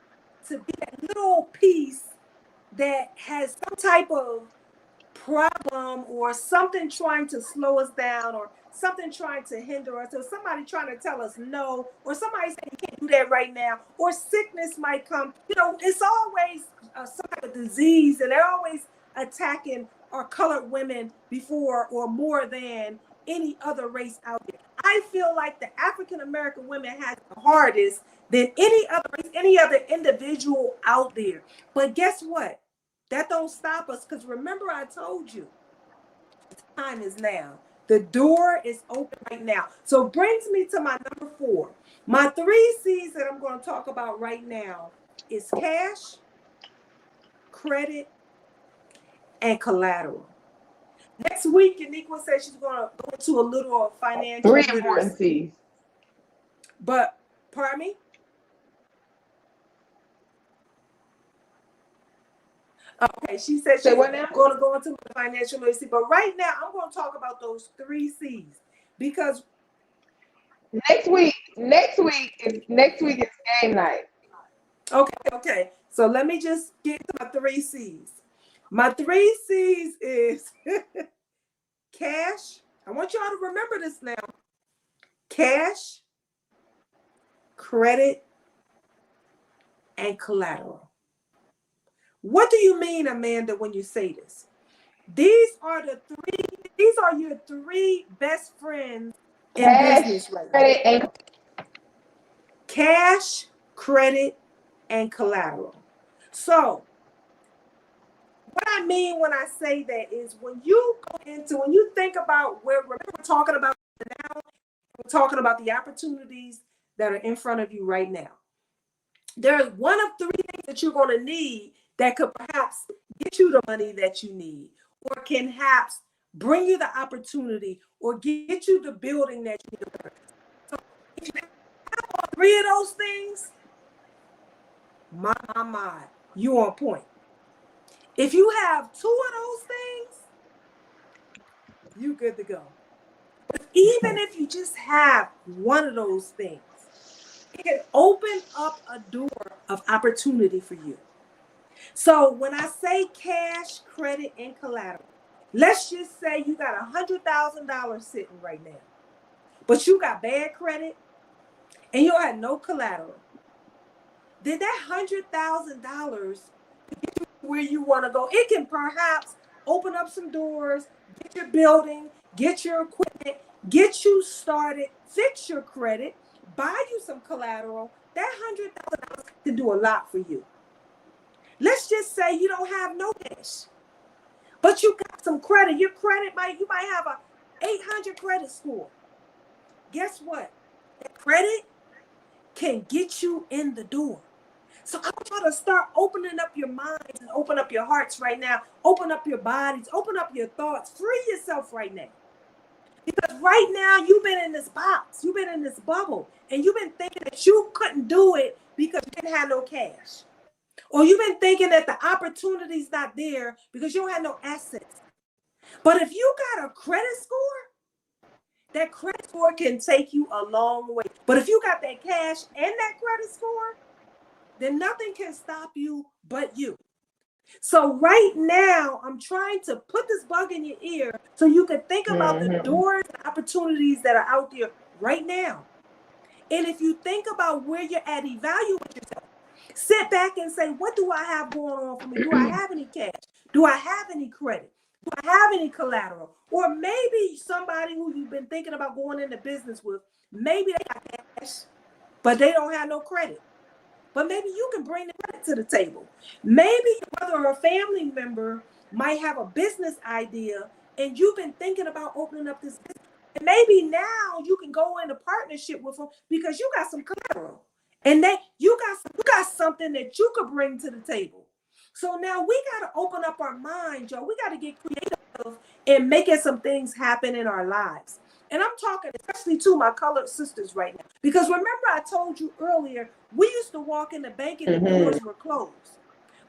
to be that little piece that has some type of problem or something trying to slow us down or something trying to hinder us or somebody trying to tell us no or somebody saying you can't do that right now or sickness might come. It's always some type of disease, and they're always attacking our colored women before or more than any other race out there. I feel like the African American women has the hardest than any other race, any other individual out there. But guess what? That don't stop us, because remember I told you, the time is now. The door is open right now. So brings me to my number 4. My 3 C's that I'm going to talk about right now is cash, credit, and collateral. Next week, Uniquia said she's going to go into a little financial 3 literacy. important C's. But, pardon me? Okay, she said she's going to go into financial literacy. But right now, I'm going to talk about those 3 C's. Because next week is game night. Okay. So let me just get to my 3 C's. My 3 C's is cash. I want y'all to remember this now. Cash, credit, and collateral. What do you mean, Amanda, when you say this? These are your 3 best friends in business right now. Cash, credit, and collateral. So what I mean when I say that is when you think about we're talking about now, we're talking about the opportunities that are in front of you right now. There's one of 3 things that you're going to need that could perhaps get you the money that you need, or can perhaps bring you the opportunity, or get you the building that you need. So if you have all 3 of those things, my, you on point. If you have 2 of those things, you good to go. But even if you just have 1 of those things, it can open up a door of opportunity for you. So when I say cash, credit, and collateral, let's just say you got $100,000 sitting right now, but you got bad credit and you had no collateral. Then that $100,000 get you where you want to go. It can perhaps open up some doors, get your building, get your equipment, get you started, fix your credit, buy you some collateral. That $100,000 can do a lot for you. Let's just say you don't have no cash, but you got some credit. Your credit you might have a 800 credit score. Guess what? That credit can get you in the door. So I want y'all to start opening up your minds and open up your hearts right now. Open up your bodies, open up your thoughts, free yourself right now. Because right now you've been in this box, you've been in this bubble, and you've been thinking that you couldn't do it because you didn't have no cash. Or you've been thinking that the opportunity's not there because you don't have no assets. But if you got a credit score, that credit score can take you a long way. But if you got that cash and that credit score, then nothing can stop you but you. So right now, I'm trying to put this bug in your ear so you can think about the doors and opportunities that are out there right now. And if you think about where you're at, evaluate yourself. Sit back and say, what do I have going on for me? Do I have any cash? Do I have any credit? Do I have any collateral? Or maybe somebody who you've been thinking about going into business with, maybe they got cash, but they don't have no credit. But maybe you can bring the credit to the table. Maybe your brother or a family member might have a business idea and you've been thinking about opening up this business. And maybe now you can go into partnership with them because you got some collateral. And you got something that you could bring to the table. So now we got to open up our minds, y'all. We got to get creative in making some things happen in our lives. And I'm talking especially to my colored sisters right now. Because remember I told you earlier, we used to walk in the bank and the doors were closed.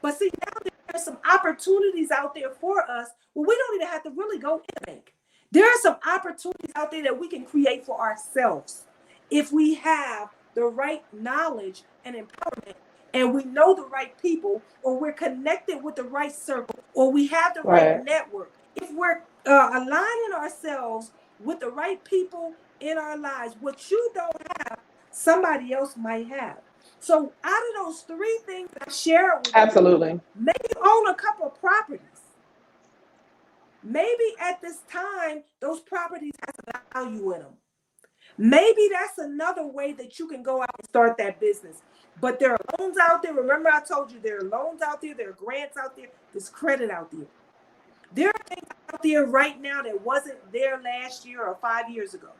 But see, now there's some opportunities out there for us where we don't even have to really go in the bank. There are some opportunities out there that we can create for ourselves if we have the right knowledge and empowerment, and we know the right people, or we're connected with the right circle, or we have the right network. if we're aligning ourselves with the right people in our lives, what you don't have, somebody else might have. So out of those three things I shared with you, Absolutely. maybe you own a couple of properties. Maybe at this time, those properties have value in them. Maybe that's another way that you can go out and start that business. But there are loans out there. Remember, I told you there are loans out there, there are grants out there, there's credit out there. There are things out there right now that wasn't there last year or 5 years ago.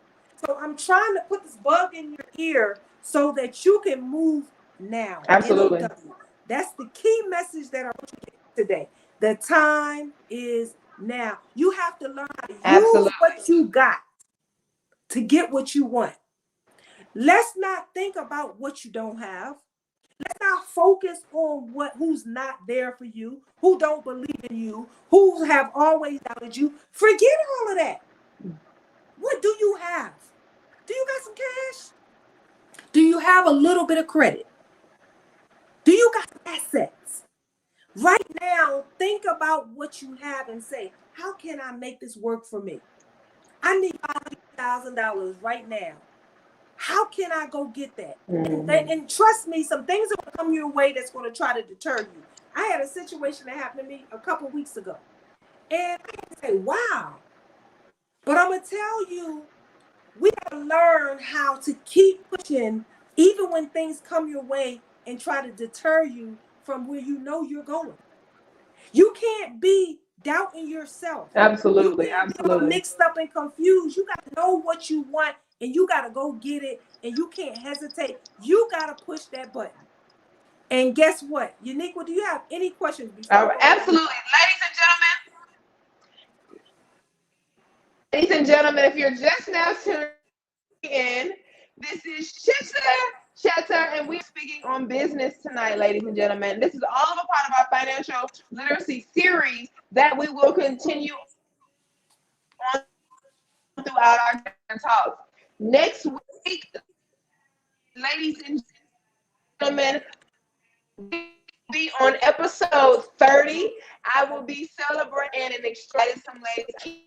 So I'm trying to put this bug in your ear so that you can move now. Absolutely. N-O-W. That's the key message that I want you to get today. The time is now. You have to learn how to use Absolutely. what you got to get what you want. Let's not think about what you don't have. Let's not focus on who's not there for you, who don't believe in you, who have always doubted you. Forget all of that. What do you have? Do you got some cash? Do you have a little bit of credit? Do you got some assets? Right now, think about what you have and say, how can I make this work for me? I need $500,000 right now. How can I go get that? And trust me, some things are going to come your way that's going to try to deter you. I had a situation that happened to me a couple weeks ago. And I had to say, wow. But I'm going to tell you, we got to learn how to keep pushing even when things come your way and try to deter you from where you know you're going. You can't be doubting yourself. Absolutely. You can't be all mixed up and confused. You got to know what you want and you got to go get it, and you can't hesitate. You got to push that button. And guess what? Uniquia, do you have any questions before? Absolutely. Ladies and gentlemen, if you're just now tuning in, this is Chitter Chatter, and we're speaking on business tonight, ladies and gentlemen. This is all of a part of our financial literacy series that we will continue on throughout our talks. Next week, ladies and gentlemen, we'll be on episode 30. I will be celebrating and excited some ladies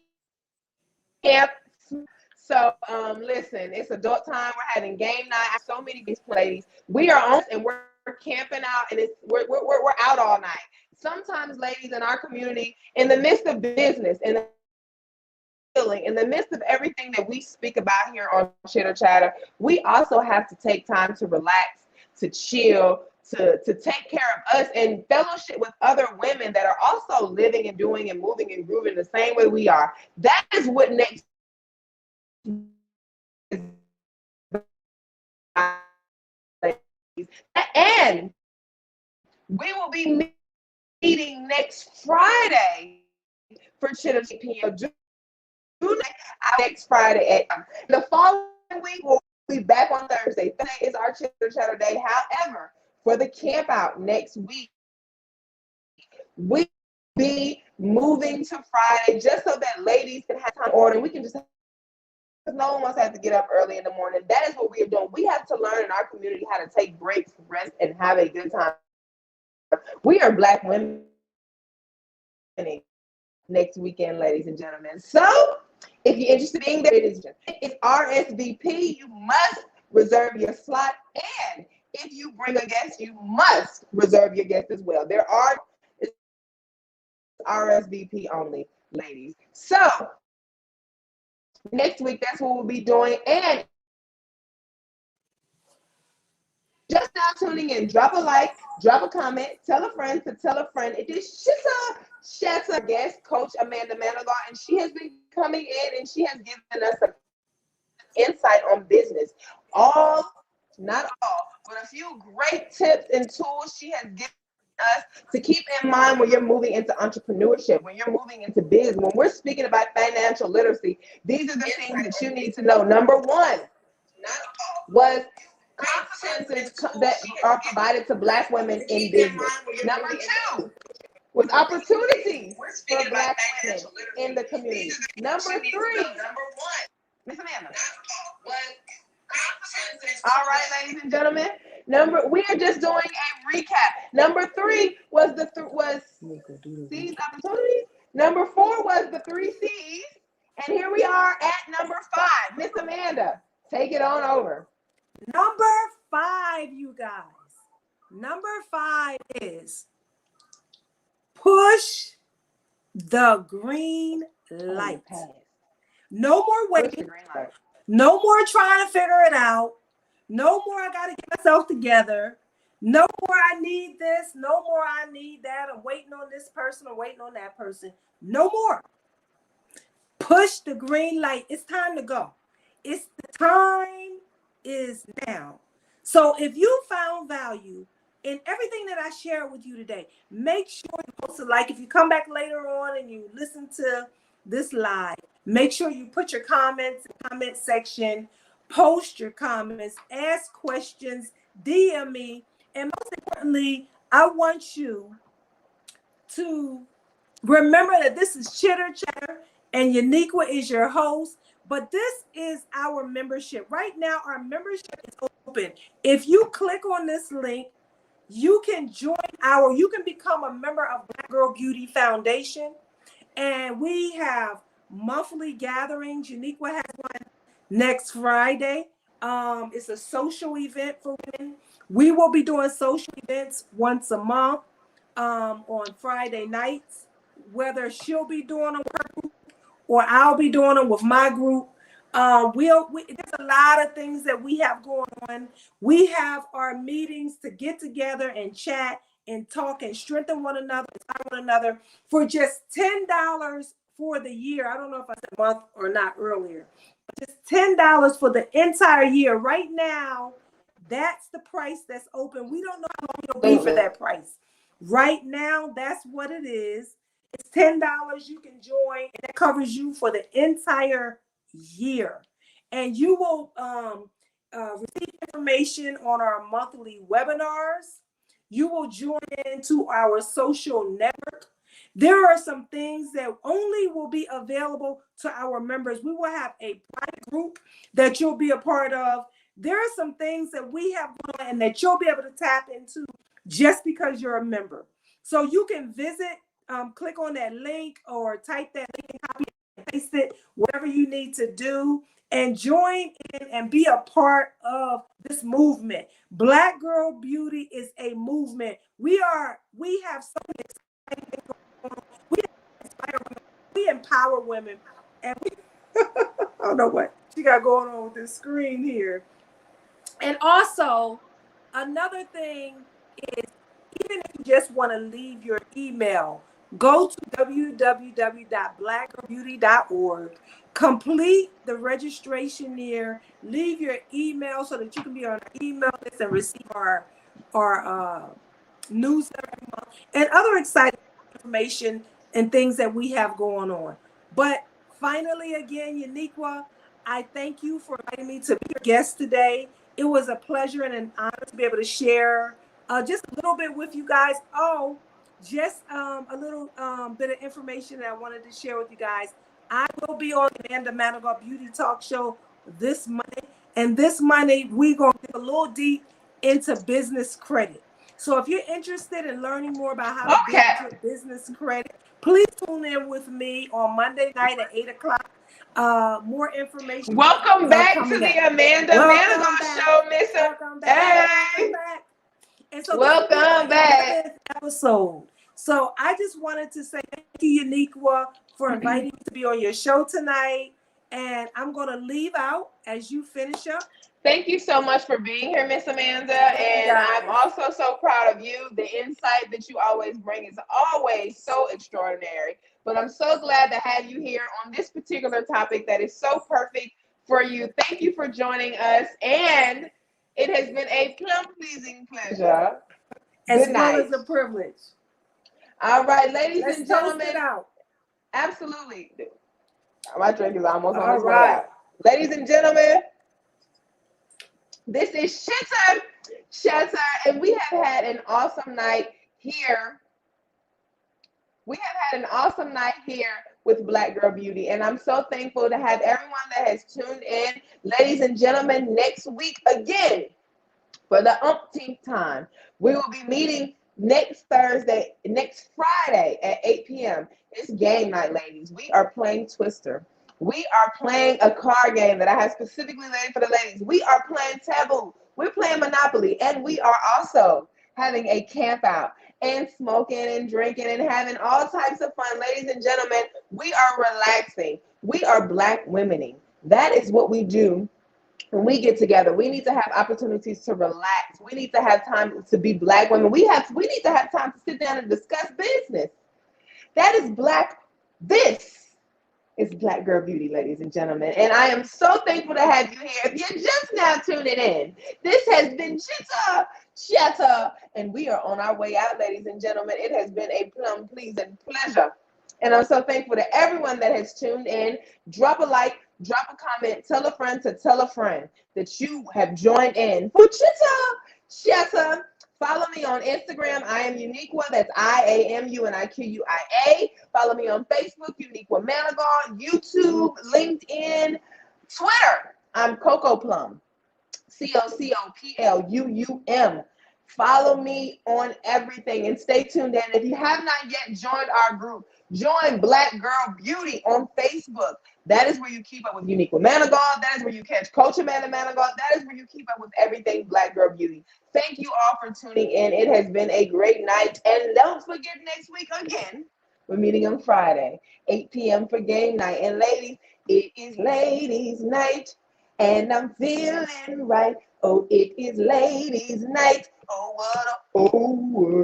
camp. So listen, it's adult time. We're having game night. So many good ladies. We are on and we're camping out, and we're out all night. Sometimes, ladies in our community, in the midst of business, in the midst of everything that we speak about here on Chitter Chatter, we also have to take time to relax, to chill, to take care of us and fellowship with other women that are also living and doing and moving and grooving the same way we are. That is what next and we will be meeting next Friday for Chitter Chatter. Next Friday at the following week we'll be back on Thursday. Thursday is our Chitter Chatter day. However, for the camp out next week, we'll be moving to Friday just so that ladies can have time to order. We can just, no one wants to have to get up early in the morning. That is what we are doing. We have to learn in our community how to take breaks, rest, and have a good time. We are Black women next weekend, ladies and gentlemen. So if you're interested in being there, it's RSVP. You must reserve your slot, and if you bring a guest, you must reserve your guest as well. There are RSVP only, ladies. So next week, that's what we'll be doing. And just now tuning in, drop a like, drop a comment, tell a friend to tell a friend. It is Chitter Chatter guest, Coach Amanda Manigault, and she has been coming in and she has given us an insight on business. Not all, but a few great tips and tools she has given us to keep in mind when you're moving into entrepreneurship, when you're moving into business, when we're speaking about financial literacy. These are the things that you need to know. Number one was competencies that are provided to Black women in business. Number two was opportunities for Black women in the community. Number three, Miss Amanda. All right, ladies and gentlemen. We are just doing a recap. Number three was seize opportunities. Number 4 was the 3 C's. And here we are at number 5. Miss Amanda, take it on over. Number 5, you guys. Number 5 is push the green light. No more waiting. No more trying to figure it out. No more I got to get myself together. No more I need this. No more I need that. I'm waiting on this person. I'm waiting on that person. No more. Push the green light. It's time to go. It's the time is now. So if you found value in everything that I shared with you today, make sure you post a like. If you come back later on and you listen to this live, make sure you put your comments in the comment section, post your comments, ask questions, DM me, and most importantly, I want you to remember that this is Chitter Chatter and Uniquia is your host, but this is our membership. Right now, our membership is open. If you click on this link, you can you can become a member of Black Girl Beauty Foundation. And we have monthly gatherings. Uniquia has one next Friday. It's a social event for women. We will be doing social events once a month on Friday nights, whether she'll be doing them with her group or I'll be doing them with my group. There's a lot of things that we have going on. We have our meetings to get together and chat and talk and strengthen one another, for just $10 for the year. I don't know if I said month or not earlier. Just $10 for the entire year. Right now, that's the price that's open. We don't know how long it'll be for that price. Right now, that's what it is. It's $10 you can join, and that covers you for the entire year. And you will receive information on our monthly webinars. You will join into our social network. There are some things that only will be available to our members. We will have a private group that you'll be a part of. There are some things that we have going on and that you'll be able to tap into just because you're a member. So you can visit, click on that link or type that link and copy and paste it, whatever you need to do, and join in and be a part of this movement. Black Girl Beauty is a movement. We have so many exciting things going on. We inspire women, we empower women, and we I don't know what she got going on with this screen here. And also, another thing is, even if you just want to leave your email, go to www.blackgirlbeauty.org, complete the registration there, leave your email so that you can be on our email list and receive our newsletter every month and other exciting information and things that we have going on. But finally, again, Uniquia, I thank you for inviting me to be your guest today. It was a pleasure and an honor to be able to share just a little bit with you guys. Just a little bit of information that I wanted to share with you guys. I will be on the Amanda Manigault Beauty Talk Show this Monday. And this Monday, we're going to get a little deep into business credit. So if you're interested in learning more about how to build your business credit, please tune in with me on Monday night at 8 o'clock. More information. Welcome back to the Amanda Manigault Show, Miss. Welcome back. And so welcome back. Episode. So I just wanted to say thank you, Uniquia, for inviting me to be on your show tonight. And I'm going to leave out as you finish up. Thank you so much for being here, Miss Amanda. And I'm also so proud of you. The insight that you always bring is always so extraordinary. But I'm so glad to have you here on this particular topic that is so perfect for you. Thank you for joining us. And it has been a pleasing pleasure. As well as a privilege. All right, ladies and gentlemen. Toast it out. Absolutely. My drink is almost on its way out. Ladies and gentlemen, this is Chitter Chatter, and we have had an awesome night here. We have had an awesome night here with Black Girl Beauty, and I'm so thankful to have everyone that has tuned in. Ladies and gentlemen, next week again, for the umpteenth time, we will be meeting next Friday at 8 p.m. It's game night, ladies. We are playing Twister. We are playing a card game that I have specifically made for the ladies. We are playing Taboo. We're playing Monopoly. And we are also having a camp out and smoking and drinking and having all types of fun. Ladies and gentlemen, we are relaxing. We are Black womening. That is what we do when we get together. We need to have opportunities to relax. We need to have time to be Black women. We need to have time to sit down and discuss business. That is Black. This is Black Girl Beauty, ladies and gentlemen. And I am so thankful to have you here. If you're just now tuning in, this has been Chitter Chatter, and we are on our way out, ladies and gentlemen. It has been a plum pleasing pleasure. And I'm so thankful to everyone that has tuned in. Drop a like, drop a comment, tell a friend to tell a friend that you have joined in for Chitter Chatter. Follow me on Instagram. I am Uniquia. That's IAMUNIQUIA. Follow me on Facebook, Uniquia Manigault, YouTube, LinkedIn, Twitter. I'm Coco Plum. COCOPLUUM. Follow me on everything and stay tuned in. If you have not yet joined our group, join Black Girl Beauty on Facebook. That is where you keep up with Uniquia Manigault. That is where you catch Coach Amanda Manigault. That is where you keep up with everything Black Girl Beauty. Thank you all for tuning in. It has been a great night. And don't forget, next week again, we're meeting on Friday, 8 p.m. for game night. And ladies, it is ladies' night. And I'm feeling right. Oh, it is ladies' night. What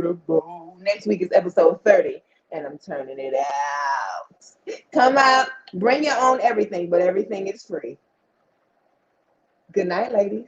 a bow. Next week is episode 30. And I'm turning it out. Come out, bring your own everything, but everything is free. Good night, ladies.